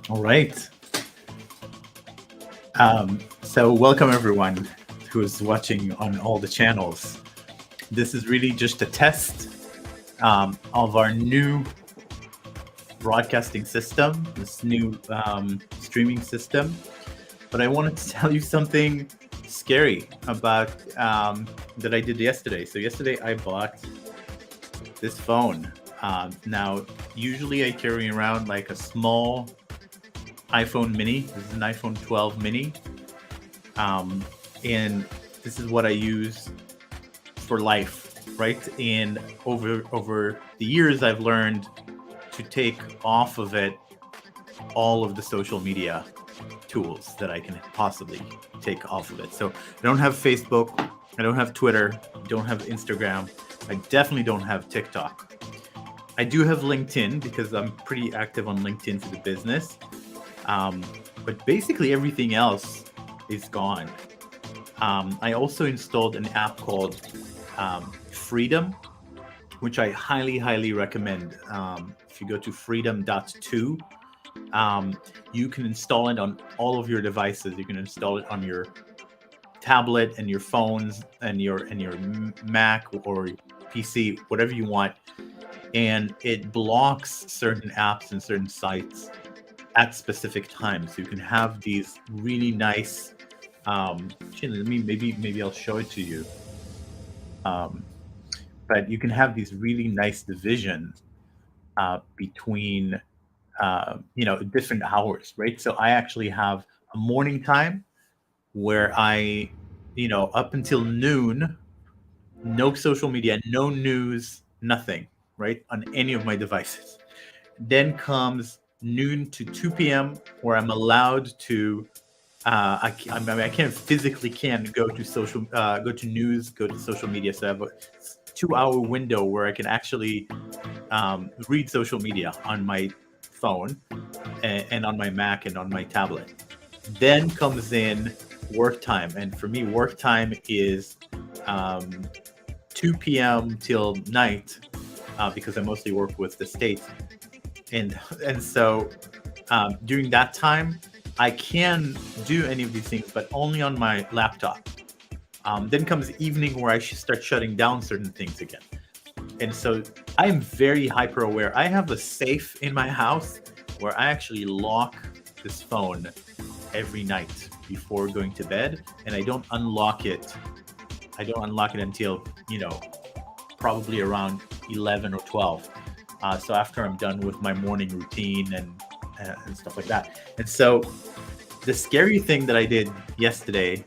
All right. So welcome everyone who's watching on all the channels. This is really just a test of our new broadcasting system, this new streaming system. But I wanted to tell you something scary about that I did yesterday. So yesterday I bought this phone. Now, usually I carry around like a small iPhone mini. This is an iPhone 12 mini. Um, and this is what I use for life, right? And over the years, I've learned to take off of it all of the social media tools that I can possibly take off of it. So I don't have Facebook, I don't have Twitter, I don't have Instagram, I definitely don't have TikTok. I do have LinkedIn because I'm pretty active on LinkedIn for the business. Um, but basically everything else is gone. I also installed an app called Freedom, which I highly recommend. If you go to freedom.to, you can install it on all of your devices. You can install it on your tablet and your phones and your Mac or PC, whatever you want, and it blocks certain apps and certain sites at specific times. So you can have these really nice. Let me maybe I'll show it to you. Um, but you can have these really nice division between different hours, right? So I actually have a morning time where I, up until noon, no social media, no news, nothing, right, on any of my devices. Then comes noon to 2 p.m. where I'm allowed to. I can't physically can't go to go to news, go to social media. So I have a 2 hour window where I can actually read social media on my phone and on my Mac and on my tablet. Then comes in work time, and for me, work time is um, 2 p.m. till night because I mostly work with the states, and so during that time, I can do any of these things, but only on my laptop. Then comes evening where I should start shutting down certain things again. And so I'm very hyper aware. I have a safe in my house where I actually lock this phone every night before going to bed, and I don't unlock it. I don't unlock it until probably around 11 or 12. So after I'm done with my morning routine and stuff like that. And so the scary thing that I did yesterday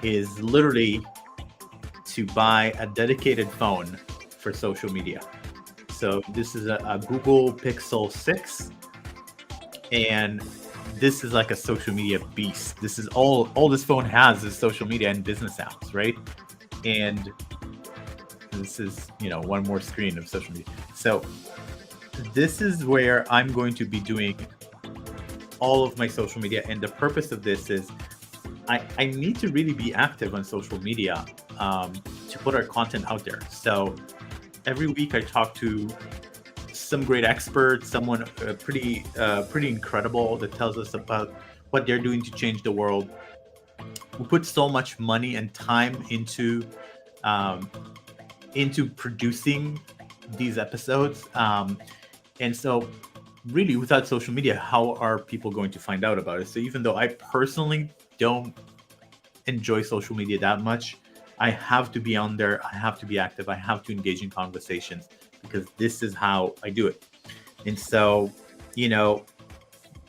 is literally to buy a dedicated phone for social media. So this is a Google Pixel 6, and this is like a social media beast. This is all this phone has is social media and business apps, right? And this is one more screen of social media. So this is where I'm going to be doing all of my social media, and the purpose of this is I need to really be active on social media to put our content out there. So every week I talk to some great expert, someone pretty incredible that tells us about what they're doing to change the world. We put so much money and time um, into producing these episodes, and so really without social media, how are people going to find out about it? So even though I personally don't enjoy social media that much, I have to be on there, I have to be active, I have to engage in conversations because this is how I do it. And so, you know,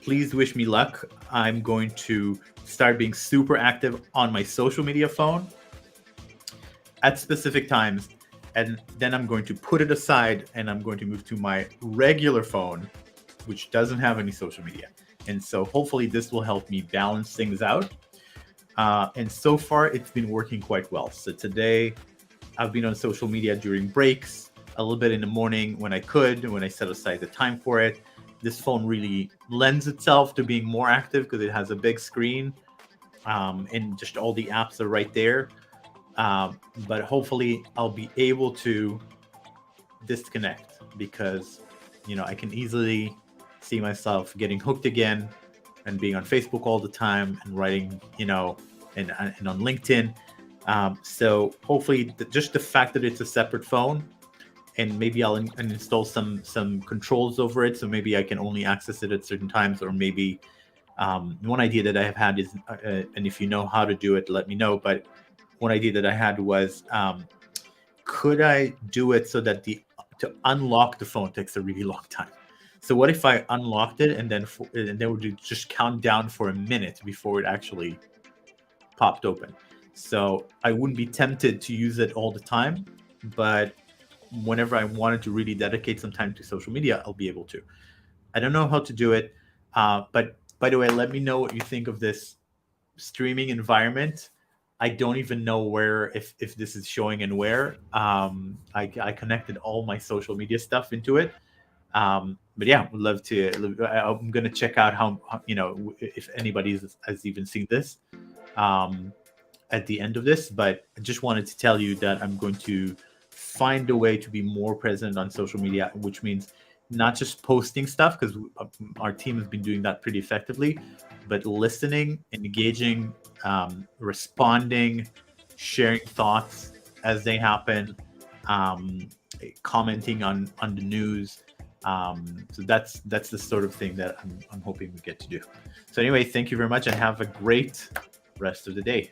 please wish me luck. I'm going to start being super active on my social media phone at specific times. And then I'm going to put it aside and I'm going to move to my regular phone, which doesn't have any social media. And so hopefully this will help me balance things out. And so far, it's been working quite well. So today, I've been on social media during breaks, a little bit in the morning when I could, when I set aside the time for it. This phone really lends itself to being more active because it has a big screen and just all the apps are right there. But hopefully, I'll be able to disconnect because, I can easily see myself getting hooked again and being on Facebook all the time and writing, and on LinkedIn. So hopefully, just the fact that it's a separate phone, and maybe I'll install some controls over it, so maybe I can only access it at certain times, or maybe one idea that I have had is, and if you know how to do it, let me know. But one idea that I had was, could I do it so that to unlock the phone takes a really long time? So what if I unlocked it and then would just count down for a minute before it actually popped open? So I wouldn't be tempted to use it all the time, but whenever I wanted to really dedicate some time to social media, I'll be able to. I don't know how to do it, but by the way, let me know what you think of this streaming environment. I don't even know where, if this is showing and where. I connected all my social media stuff into it. But yeah, would love to. I'm gonna check out how if anybody has even seen this at the end of this. But I just wanted to tell you that I'm going to find a way to be more present on social media, which means not just posting stuff, because our team has been doing that pretty effectively, but listening, engaging, responding, sharing thoughts as they happen, commenting on the news. So that's the sort of thing that I'm hoping we get to do. So anyway, thank you very much, and have a great rest of the day.